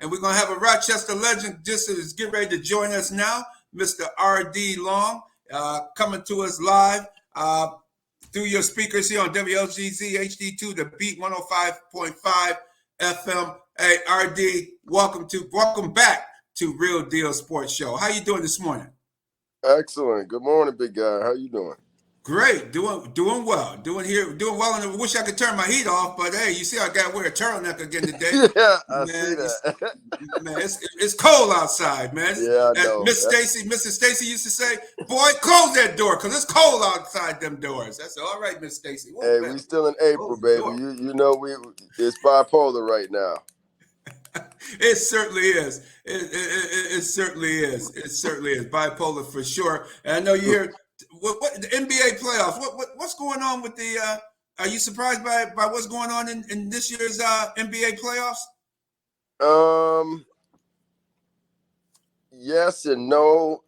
And we're going to have a Rochester legend just is getting ready to join us now, Mr. R.D. Long, coming to us live through your speakers here on WLGZ HD2, the Beat 105.5 FM. Hey, R.D., welcome back to Real Deal Sports Show. How you doing this morning? Excellent. Good morning, big guy. How you doing? Great, doing well, doing well, and I wish I could turn my heat off, but hey, you see, I got to wear a turtleneck again today. Yeah, I man, see that. Man, it's cold outside, man. Yeah, I know. Mrs. Stacy used to say, "Boy, close that door, cause it's cold outside them doors." That's all right, Miss Stacy. Hey, we still in April, baby. You know it's bipolar right now. It certainly is. It certainly is. It certainly is bipolar for sure. And I know you hear what the NBA playoffs. What's going on with the? Are you surprised by what's going on in this year's NBA playoffs? Yes and no.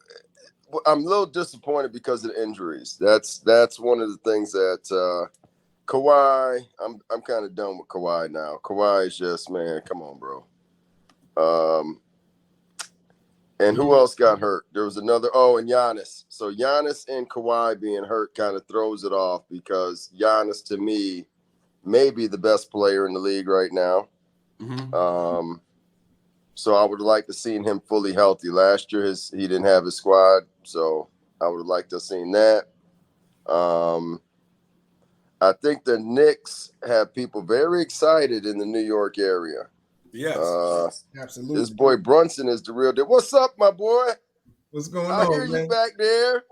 I'm a little disappointed because of the injuries. That's one of the things that Kawhi. I'm kind of done with Kawhi now. Kawhi is just, man, come on, bro. And who else got hurt? There was another. Oh, and Giannis. So Giannis and Kawhi being hurt kind of throws it off because Giannis, to me, may be the best player in the league right now. Mm-hmm. So I would like to see him fully healthy. Last year, he didn't have his squad, so I would like to have seen that. I think the Knicks have people very excited in the New York area. Yes, absolutely. This boy Brunson is the real deal. What's up, my boy? What's going on, I hear you back there.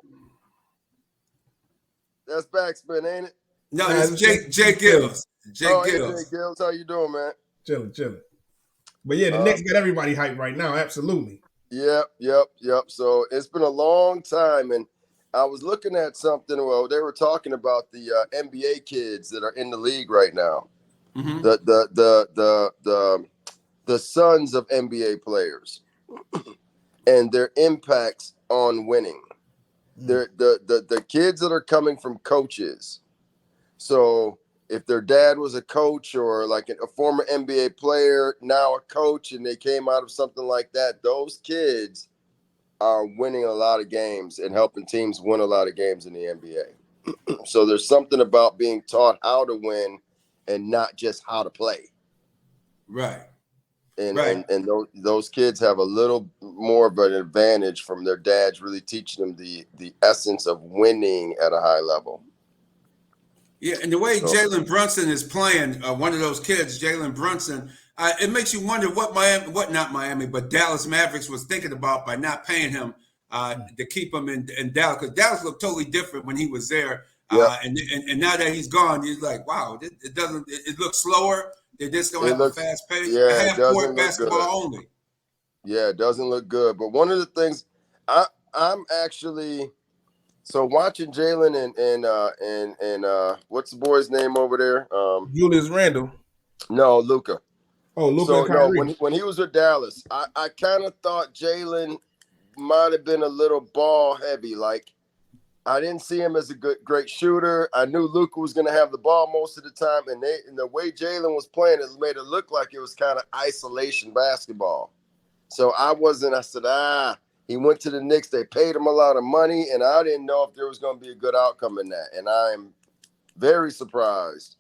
That's Backspin, ain't it? No, it's J-GILLZ. J-GILLZ. How you doing, man? Chilling. But yeah, the Knicks got everybody hyped right now. Absolutely. Yep. So it's been a long time, and I was looking at something. Well, they were talking about the NBA kids that are in the league right now. Mm-hmm. The sons of NBA players and their impacts on winning. The kids that are coming from coaches. So if their dad was a coach or like a former NBA player, now a coach, and they came out of something like that, those kids are winning a lot of games and helping teams win a lot of games in the NBA. So there's something about being taught how to win and not just how to play. Right. And those kids have a little more of an advantage from their dads really teaching them the essence of winning at a high level. Yeah, and the way Jalen Brunson is playing, one of those kids, Jalen Brunson, it makes you wonder what Dallas Mavericks was thinking about by not paying him to keep him in Dallas, because Dallas looked totally different when he was there. Yep. And now that he's gone, you're like, wow, it looks slower. They just don't have a fast pace. Yeah, half-court basketball only. Yeah, it doesn't look good. But one of the things I'm actually watching Jalen and what's the boy's name over there? Julius Randle. No, Luka. Oh, Luka. So no, when he was with Dallas, I kind of thought Jalen might have been a little ball heavy. Like, I didn't see him as a great shooter. I knew Luka was going to have the ball most of the time, and the way Jalen was playing, it made it look like it was kind of isolation basketball. So I said, he went to the Knicks. They paid him a lot of money, and I didn't know if there was going to be a good outcome in that. And I'm very surprised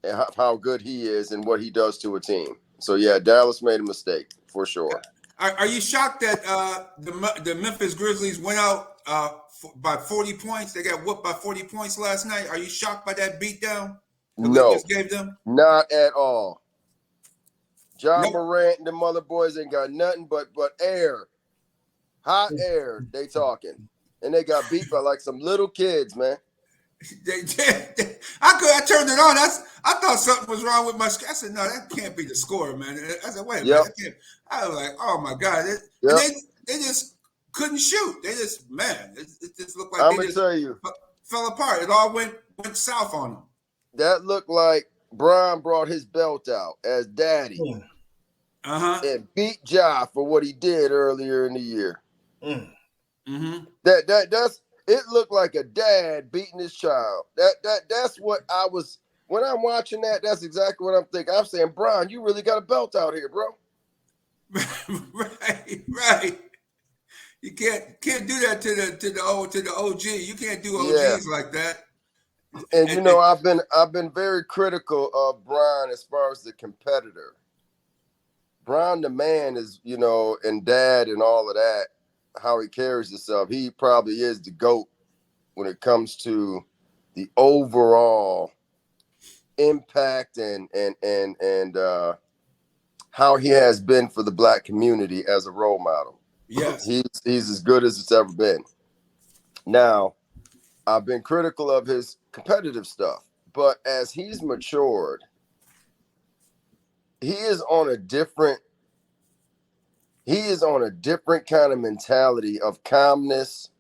at how good he is and what he does to a team. So, yeah, Dallas made a mistake for sure. Are you shocked that the Memphis Grizzlies went out by 40 points? They got whooped by 40 points last night. Are you shocked by that beatdown the Lakers gave them? Not at all. John Morant and the mother boys ain't got nothing but air. Hot air, they talking. And they got beat by like some little kids, man. I turned it on. I thought something was wrong with my screen. I said, no, that can't be the score, man. I said, wait a minute. I was like, oh my God. They just couldn't shoot. They just, it just looked like fell apart. It all went south on them. That looked like Bron brought his belt out as daddy. And beat Ja for what he did earlier in the year. Mm-hmm. That's it looked like a dad beating his child. That's what I was when I'm watching that. That's exactly what I'm thinking. I'm saying, Bron, you really got a belt out here, bro. Right. You can't do that to the OG. You can't do Yeah. OGs like that. And And, I've been very critical of Brian as far as the competitor. Brian the man is, and dad and all of that, how he carries himself. He probably is the GOAT when it comes to the overall impact and how he has been for the Black community as a role model. yes. He's as good as it's ever been. Now, I've been critical of his competitive stuff, but as he's matured, he is on a different kind of mentality of calmness,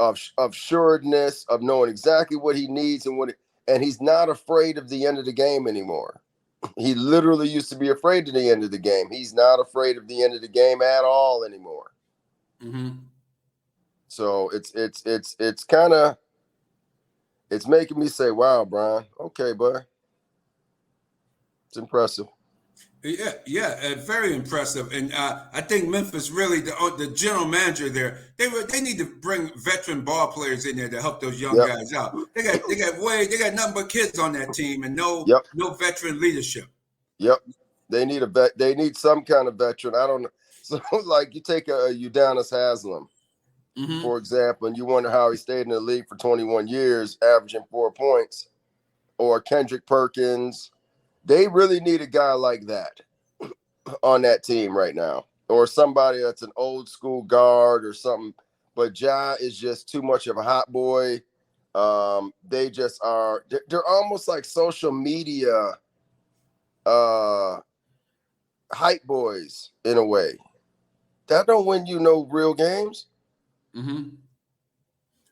of sureness, of knowing exactly what he needs and he's not afraid of the end of the game anymore. He literally used to be afraid of the end of the game. He's not afraid of the end of the game at all anymore. Mm-hmm. So it's kind of, it's making me say, wow, Brian, okay, bud. It's impressive. Yeah, very impressive. And I think Memphis really, the general manager there, they need to bring veteran ball players in there to help those young guys out. They got nothing but kids on that team and no veteran leadership. Yep, they need they need some kind of veteran. I don't know. So like you take a Udonis Haslam, for example, and you wonder how he stayed in the league for 21 years, averaging 4 points, or Kendrick Perkins. They really need a guy like that on that team right now, or somebody that's an old school guard or something. But Ja is just too much of a hot boy. They just are. They're almost like social media hype boys in a way. That don't win you no real games. Mm-hmm.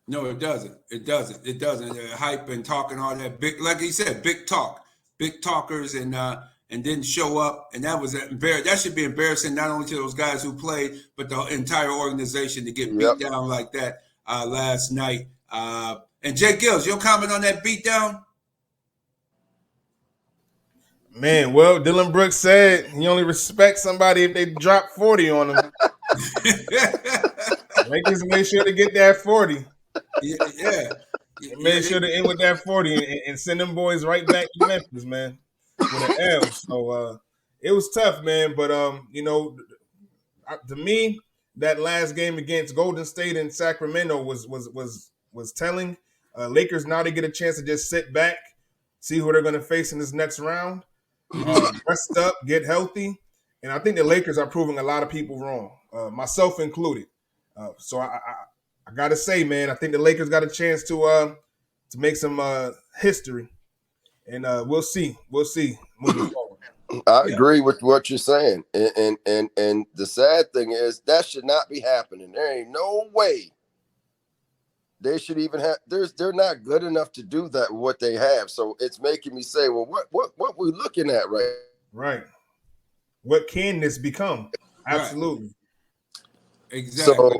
No, it doesn't. It doesn't. It doesn't. Hype and talking all that big, like you said, big talkers, and didn't show up, and that should be embarrassing not only to those guys who played, but the entire organization to get beat down like that last night. And J-GILLZ, your comment on that beat down? Man, well, Dylan Brooks said he only respects somebody if they drop 40 on him. Lakers made sure to get that 40. Yeah. Made sure to end with that 40 and send them boys right back to Memphis, man, with an L. So it was tough, man. But to me, that last game against Golden State and Sacramento was telling. Lakers now they get a chance to just sit back, see who they're going to face in this next round, rest up, get healthy, and I think the Lakers are proving a lot of people wrong, myself included. So I gotta say, man, I think the Lakers got a chance to make some history, and we'll see moving forward. I agree with what you're saying, and the sad thing is that should not be happening. There ain't no way they should even have. They're not good enough to do that with what they have. So it's making me say, well, what we looking at, right? Right. What can this become? Absolutely. Right. Exactly. So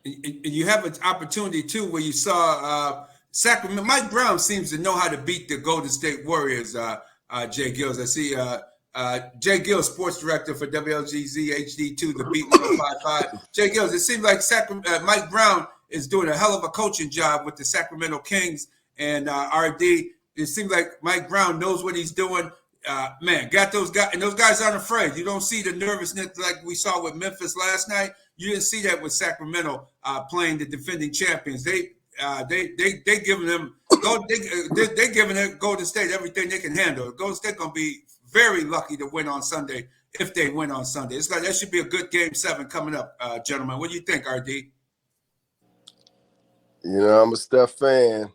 you have an opportunity too where you saw Sacramento. Mike Brown seems to know how to beat the Golden State Warriors. J-GILLZ. I see J-GILLZ, sports director for WLGZ HD2, the Beat 105.5. J-GILLZ, it seems like Mike Brown is doing a hell of a coaching job with the Sacramento Kings and RD. It seems like Mike Brown knows what he's doing. Man, got those guys, and those guys aren't afraid. You don't see the nervousness like we saw with Memphis last night. You didn't see that with Sacramento playing the defending champions. They giving them they're giving Golden State everything they can handle. Golden State gonna be very lucky to win on Sunday if they win on Sunday. It's like that should be a good Game 7 coming up, gentlemen. What do you think, RD? I'm a Steph fan.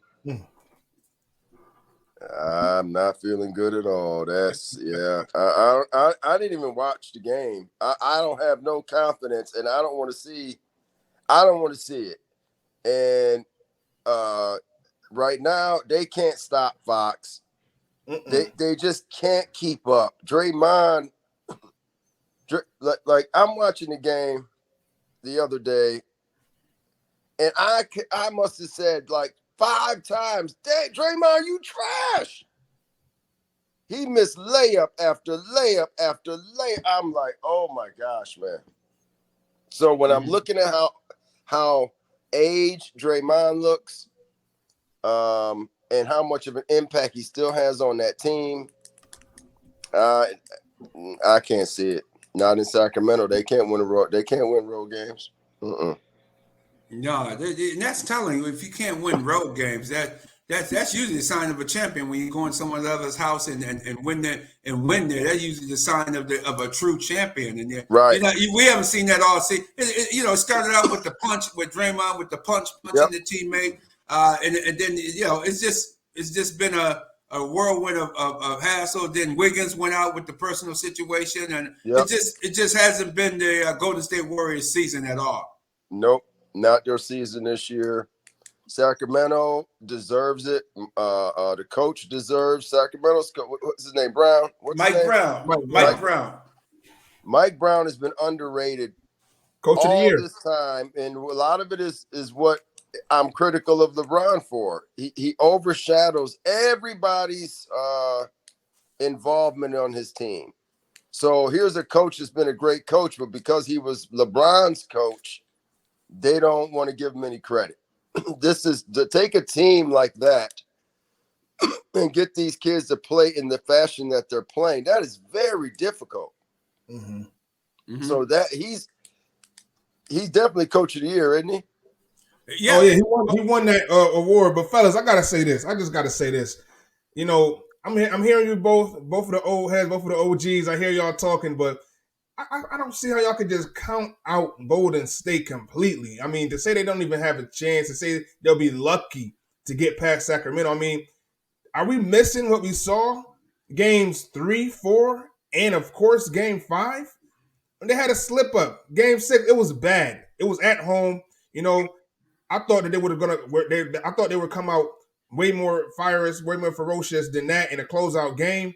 I'm not feeling good at all. That's I didn't even watch the game. I don't have no confidence, and I don't want to see it. And right now they can't stop Fox. They just can't keep up. Draymond, like I'm watching the game the other day, and I must have said like 5 times, "Dang, Draymond, you trash." He missed layup after layup after layup. I'm like, oh my gosh, man. So when I'm looking at how aged Draymond looks, and how much of an impact he still has on that team, I can't see it. Not in Sacramento. They can't win road games. No, and that's telling you if you can't win road games, that's usually a sign of a champion when you go in someone else's house and win there and win there. That's usually the sign of a true champion. And Right. We haven't seen that all season. It started out with the punch with Draymond with the punching the teammate, and then it's just been a whirlwind of hassle. Then Wiggins went out with the personal situation, and it just hasn't been the Golden State Warriors season at all. Nope, not their season this year. Sacramento deserves it. The coach deserves Sacramento's. What's his name? Brown. Mike Brown. Mike Brown. Mike Brown has been underrated Coach of the year this time, and a lot of it is what I'm critical of LeBron for. He overshadows everybody's involvement on his team. So here's a coach that's been a great coach, but because he was LeBron's coach, they don't want to give him any credit. This is to take a team like that and get these kids to play in the fashion that they're playing. That is very difficult. So that he's definitely coach of the year, isn't he? Yeah. Oh yeah, he won that award. But fellas, I gotta say this. I just gotta say this. I'm hearing you both of the old heads, both of the OGs. I hear y'all talking, but I don't see how y'all could just count out Golden State completely. I mean, to say they don't even have a chance, to say they'll be lucky to get past Sacramento. I mean, are we missing what we saw games 3, 4, and of course game 5? When they had a slip up. Game 6, it was bad. It was at home. I thought that I thought they would come out way more fierce, way more ferocious than that in a closeout game.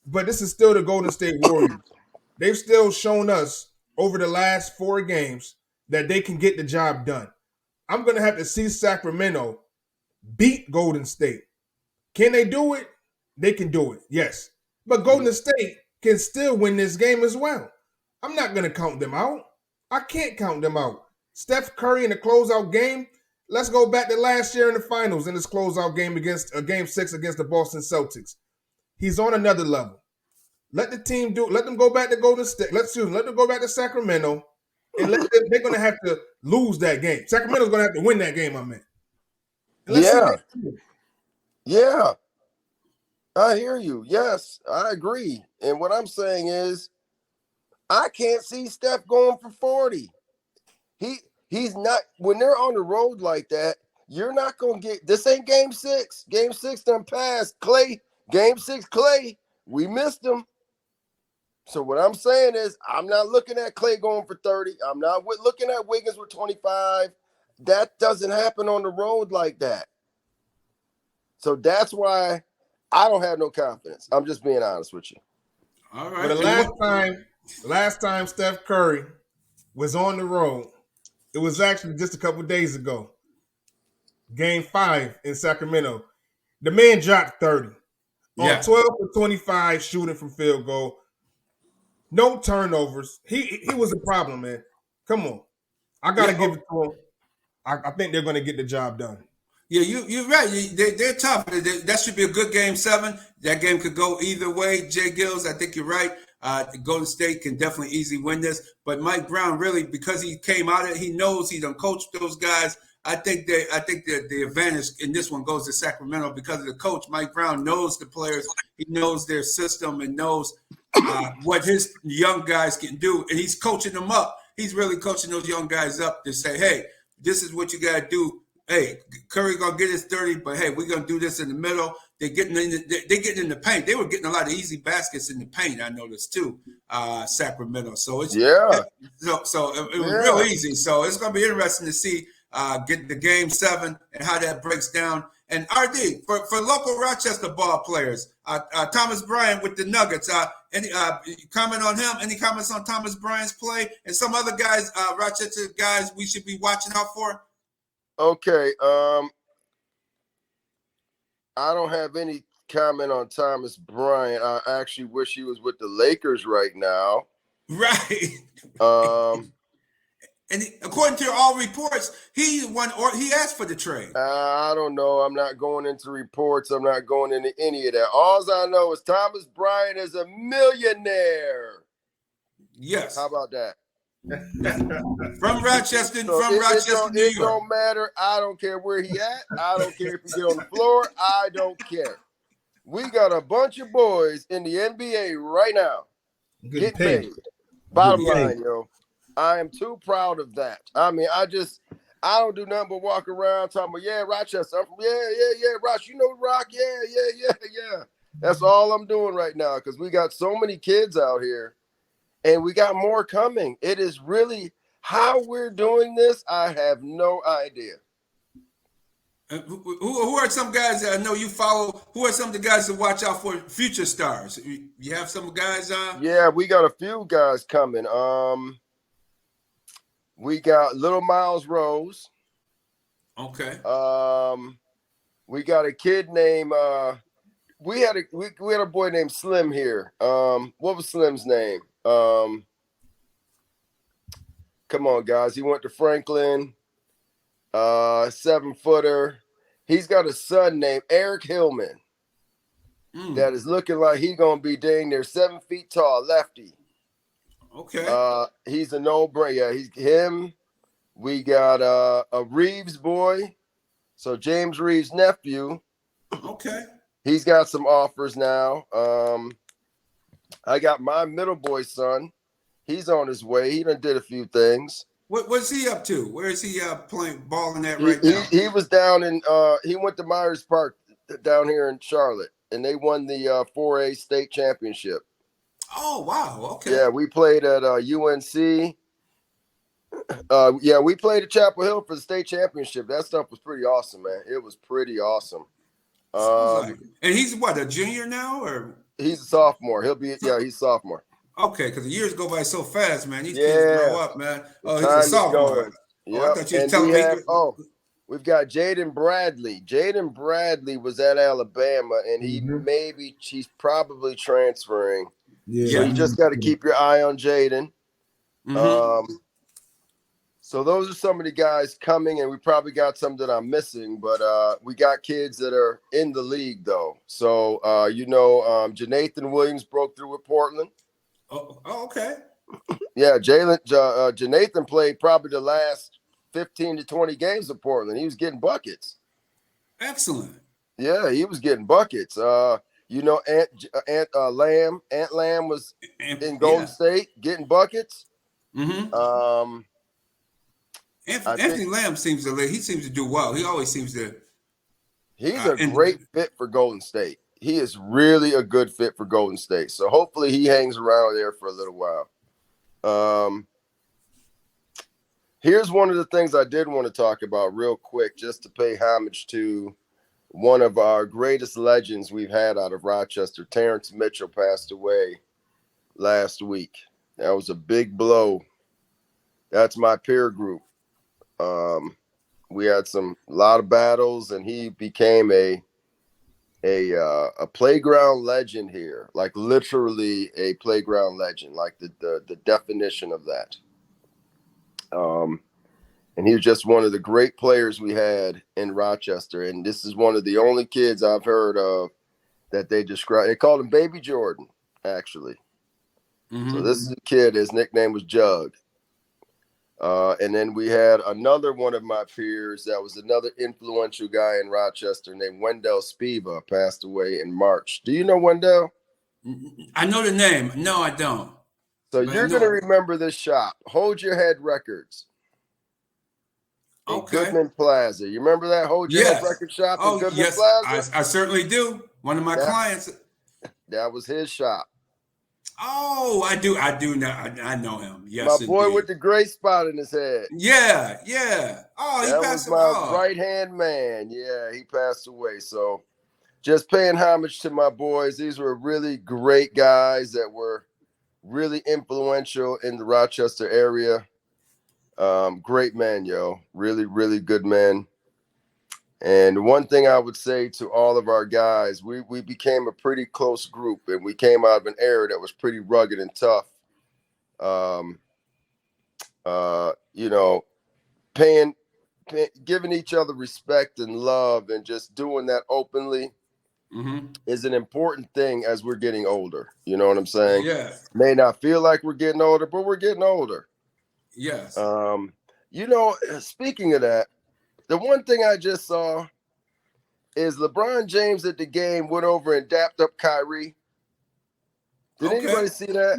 But this is still the Golden State Warriors. They've still shown us over the last 4 games that they can get the job done. I'm going to have to see Sacramento beat Golden State. Can they do it? They can do it, yes. But Golden State can still win this game as well. I'm not going to count them out. I can't count them out. Steph Curry in the closeout game, let's go back to last year in the finals in this closeout game against game 6 against the Boston Celtics. He's on another level. Let the team do it. Let them go back to Golden State. Let them go back to Sacramento. And they're going to have to lose that game. Sacramento's going to have to win that game, I mean. Yeah. I hear you. Yes, I agree. And what I'm saying is I can't see Steph going for 40. He's not, when they're on the road like that, you're not going to get, this ain't game 6. Game 6 done passed. Clay, game 6, Clay, we missed him. So what I'm saying is I'm not looking at Clay going for 30. I'm not looking at Wiggins with 25. That doesn't happen on the road like that. So that's why I don't have no confidence. I'm just being honest with you. All right. But the last time Steph Curry was on the road, it was actually just a couple days ago. Game 5 in Sacramento. The man dropped 30. On 12 for 25 shooting from field goal. No turnovers. He was a problem, man. Come on. I got to give it to him. I think they're going to get the job done. Yeah, you're right. They're tough. That should be a good game 7. That game could go either way. J-GILLZ, I think you're right. Golden State can definitely easily win this. But Mike Brown, really, because he came out of it, he knows he done coached those guys. I think that the advantage in this one goes to Sacramento because of the coach. Mike Brown knows the players. He knows their system and knows what his young guys can do. And he's coaching them up. He's really coaching those young guys up to say, hey, this is what you got to do. Hey, Curry gonna get his 30, but hey, we're gonna do this in the middle. They're getting in the paint. They were getting a lot of easy baskets in the paint. I noticed too, Sacramento. So it's so it was real easy. So it's gonna be interesting to see get the game 7 and how that breaks down. And RD for local Rochester ball players, Thomas Bryant with the Nuggets. Any comment on him? Any comments on Thomas Bryant's play and some other guys, Rochester guys, we should be watching out for? Okay. I don't have any comment on Thomas Bryant. I actually wish he was with the Lakers right now. Right. And according to all reports, he won or he asked for the trade. I don't know. I'm not going into reports. I'm not going into any of that. All I know is Thomas Bryant is a millionaire. Yes. How about that? From Rochester, New York. It don't matter. I don't care where he at. I don't care if he get on the floor. I don't care. We got a bunch of boys in the NBA right now getting paid. Bottom line, yo. I am too proud of that. I mean, I don't do nothing but walk around talking about, yeah, Rochester. I'm from, yeah, Roch. You know Rock? Yeah. That's all I'm doing right now because we got so many kids out here and we got more coming. It is really how we're doing this. I have no idea. Who are some guys that I know you follow? Who are some of the guys to watch out for future stars? You have some guys on? Yeah, we got a few guys coming. We got Little Miles Rose. Okay. We got a kid named we had a boy named Slim here. What was Slim's name? Come on, guys. He went to Franklin. 7-footer. He's got a son named Eric Hillman that is looking like he's gonna be dang near 7 feet tall, lefty. Okay. He's a no-brainer. Yeah, he's him. We got a Reeves boy. So James Reeves' nephew. Okay. He's got some offers now. I got my middle boy son. He's on his way. He done did a few things. What's he up to? Where is he balling at right now? He was down in he went to Myers Park down here in Charlotte, and they won the 4A state championship. Oh wow! Okay. Yeah, we played at UNC. We played at Chapel Hill for the state championship. That stuff was pretty awesome, man. It was pretty awesome. And he's what, a junior now, or he's a sophomore? He's a sophomore. Okay, because the years go by so fast, man. These kids grow up, man. Oh, he's a sophomore. Yep. I thought you were telling me. We've got Jaden Bradley. Jaden Bradley was at Alabama, and he's probably transferring. Yeah. So you just got to keep your eye on Jaden. Mm-hmm. So those are some of the guys coming, and we probably got some that I'm missing, but we got kids that are in the league, though. So, Janathan Williams broke through with Portland. Oh, okay. Yeah, Janathan played probably the last 15 to 20 games of Portland. He was getting buckets. Excellent. Yeah, he was getting buckets. Ant Lamb was in Golden State getting buckets. Mm-hmm. Anthony Lamb seems to do well. He always seems to. He's a great fit for Golden State. He is really a good fit for Golden State. So hopefully he hangs around there for a little while. Here's one of the things I did want to talk about real quick, just to pay homage to one of our greatest legends we've had out of Rochester. Terrence Mitchell passed away last week. That was a big blow. That's my peer group. We had a lot of battles, and he became a playground legend here, like literally a playground legend, like the definition of that. And he was just one of the great players we had in Rochester. And this is one of the only kids I've heard of that they called him Baby Jordan, actually. Mm-hmm. So this is a kid, his nickname was Jug. And then we had another one of my peers that was another influential guy in Rochester named Wendell Spiva, passed away in March. Do you know Wendell? I know the name. No, I don't. So you're going to remember this shop, Hold Your Head Records. Okay. Goodman Plaza. You remember that Hold Your Head record shop in Goodman Plaza? I certainly do. One of my clients. That was his shop. Oh, I do know. I know him. Yes, my boy with the gray spot in his head. Yeah. Oh, he passed away. That was my right-hand man. Yeah, he passed away. So just paying homage to my boys. These were really great guys that were really influential in the Rochester area. Great men, yo. Really, really good men. And one thing I would say to all of our guys, we became a pretty close group, and we came out of an era that was pretty rugged and tough. You know, giving each other respect and love, and just doing that openly is an important thing as we're getting older. You know what I'm saying? Yeah. May not feel like we're getting older, but we're getting older. Yes. You know, speaking of that, the one thing I just saw is LeBron James at the game went over and dapped up Kyrie. Did anybody see that?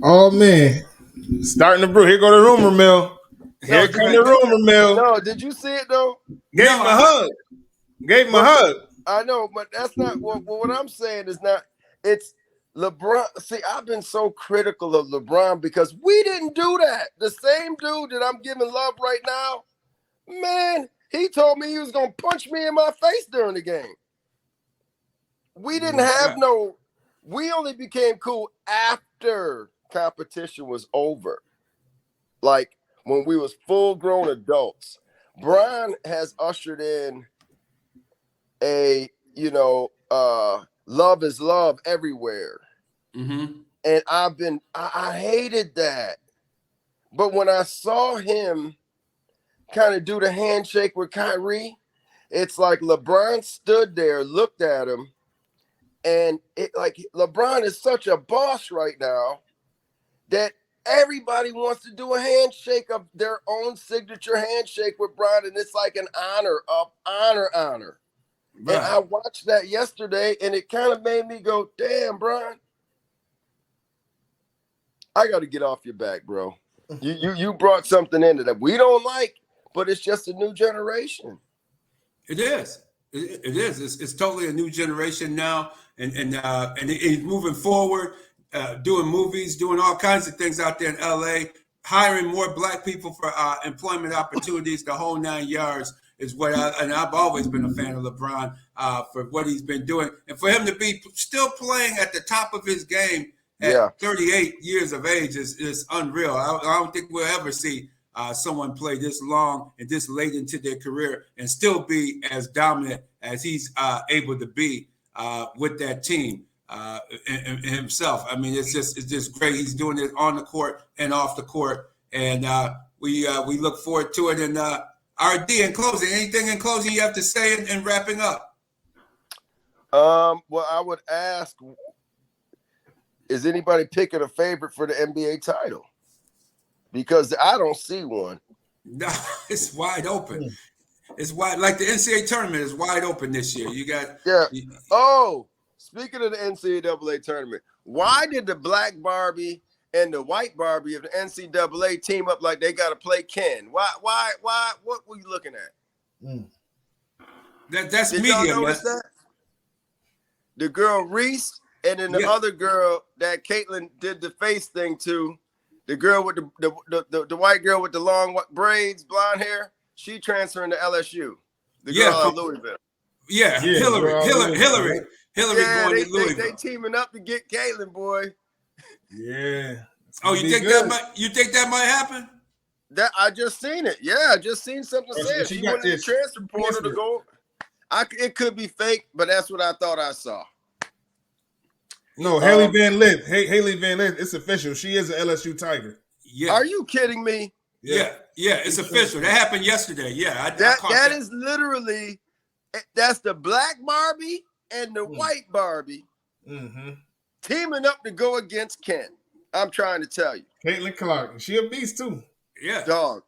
Oh man, starting to brew. Here go the rumor mill. Here come the rumor mill. No, did you see it though? Gave him a hug. Gave him a hug. I know, but that's not what I'm saying is not. It's LeBron. See, I've been so critical of LeBron because we didn't do that. The same dude that I'm giving love right now, man, he told me he was gonna punch me in my face during the game. We didn't have no. We only became cool after competition was over. Like when we was full-grown adults. Brian has ushered in a, love is love everywhere. And I hated that. But when I saw him kind of do the handshake with Kyrie, it's like LeBron stood there, looked at him, and LeBron is such a boss right now that everybody wants to do a handshake of their own signature handshake with Brian, and it's like an honor. Right. And I watched that yesterday, and it kind of made me go, damn, Brian, I got to get off your back, bro. You brought something into that we don't like, but it's just a new generation. It is. It is. It's totally a new generation now, and it's moving forward, doing movies, doing all kinds of things out there in LA, hiring more Black people for employment opportunities. The whole 9 yards is what I've always been a fan of LeBron for what he's been doing, and for him to be still playing at the top of his game at 38 years of age is unreal. I don't think we'll ever see someone play this long and this late into their career and still be as dominant as he's able to be with that team and himself. I mean, it's just great. He's doing it on the court and off the court, and we look forward to it. And RD, in closing, anything in closing you have to say and wrapping up? Well, I would ask, is anybody picking a favorite for the NBA title? Because I don't see one. No, it's wide open. It's wide, like the NCAA tournament is wide open this year. You got speaking of the NCAA tournament, why did the Black Barbie and the White Barbie of the NCAA team up like they got to play Ken? Why? What were you looking at? That's did media. Y'all notice that? The girl Reese and then the other girl that Caitlin did the face thing to. The girl with the white girl with the long braids, blonde hair, she transferring to LSU. The girl out of Louisville. Yeah, Hillary going to Louisville. They teaming up to get Caitlin, boy. Yeah. Oh, you think that might happen? That I just seen it. Yeah, I just seen something said. She went in the transfer portal to go. It could be fake, but that's what I thought I saw. No, Haley Van Lith. Haley Van Lith. It's official. She is an LSU Tiger. Yeah. Are you kidding me? Yeah. It's official. That happened yesterday. Yeah. That is literally. That's the Black Barbie and the White Barbie teaming up to go against Ken. I'm trying to tell you. Caitlin Clark. She a beast too. Yeah. Dog.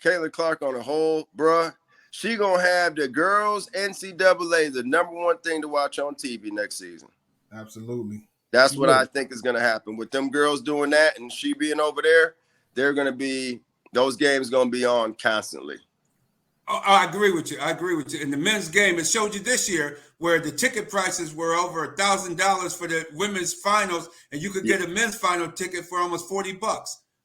Caitlin Clark on the whole, bruh. She gonna have the girls NCAA the number one thing to watch on TV next season. Absolutely. That's what I think is going to happen with them girls doing that and she being over there. They're going to be those games going to be on constantly. Oh, I agree with you. In the men's game, it showed you this year where the ticket prices were over $1,000 for the women's finals, and you could get a men's final ticket for almost $40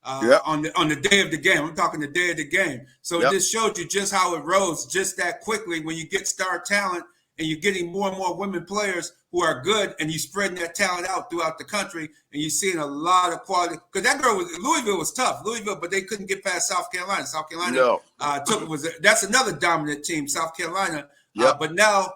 on the day of the game. I'm talking the day of the game. So it just showed you just how it rose just that quickly when you get star talent. and you're getting more and more women players who are good, and you're spreading that talent out throughout the country, and you're seeing a lot of quality. Because that girl Louisville was tough, but they couldn't get past South Carolina. South Carolina that's another dominant team, South Carolina. Yep. But now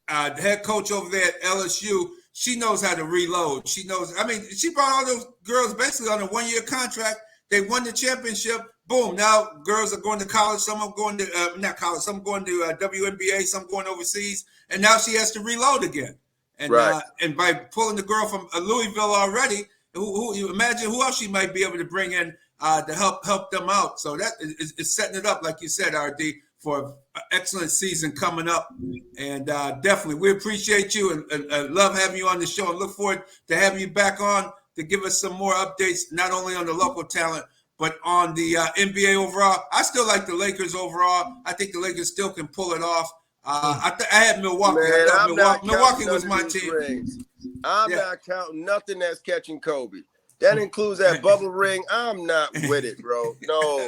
the head coach over there at LSU, she knows how to reload. She knows. I mean, she brought all those girls basically on a 1-year contract. They won the championship. Boom. Now girls are going to college. Some are going to not college. Some going to WNBA. Some going overseas. And now she has to reload again. And and by pulling the girl from Louisville already, who you imagine who else she might be able to bring in to help them out. So that is setting it up, like you said, RD, for an excellent season coming up. And definitely, we appreciate you and love having you on the show, and look forward to having you back on to give us some more updates, not only on the local talent, but on the NBA overall. I still like the Lakers overall. I think the Lakers still can pull it off. I had Milwaukee. Man, I thought Milwaukee was my team. Rings. I'm not counting nothing that's catching Kobe. That includes that bubble ring. I'm not with it, bro. No.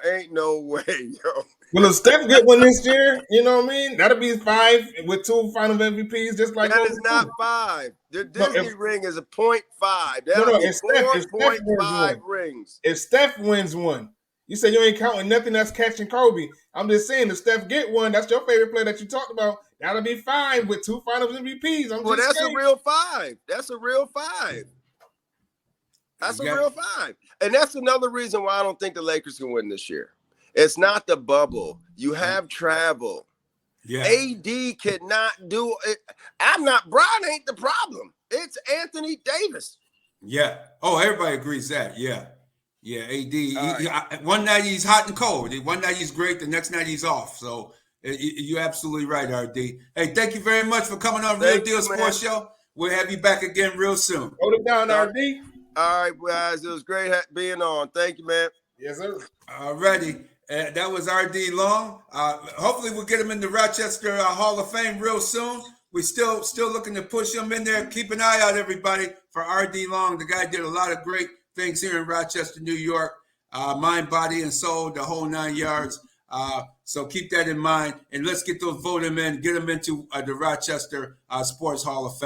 Ain't no way, yo. Will if Steph get one this year, you know what I mean? That'll be 5 with 2 final MVPs, just like that is not 5. The Disney ring is a 0.5. That'll be 4.5 rings. If Steph wins one, you say you ain't counting nothing that's catching Kobe. I'm just saying, if Steph get one, that's your favorite player that you talked about. That'll be 5 with 2 finals MVPs. That's a real 5. That's a real 5. That's a real 5. And that's another reason why I don't think the Lakers can win this year. It's not the bubble. You have travel. Yeah. AD cannot do it. Bron ain't the problem. It's Anthony Davis. Yeah. Oh, everybody agrees that. Yeah. Yeah, AD. One night he's hot and cold. One night he's great. The next night he's off. So you're absolutely right, RD. Hey, thank you very much for coming on Real Deal Sports Show. We'll have you back again real soon. Hold it down, RD. All right, guys. It was great being on. Thank you, man. Yes, sir. All righty. That was RD Long. Hopefully we'll get him in the Rochester Hall of Fame real soon. We're still looking to push him in there. Keep an eye out, everybody, for RD Long. The guy did a lot of great things here in Rochester, New York. Mind, body, and soul, the whole 9 yards. So keep that in mind. And let's get those voting men, get them into the Rochester Sports Hall of Fame.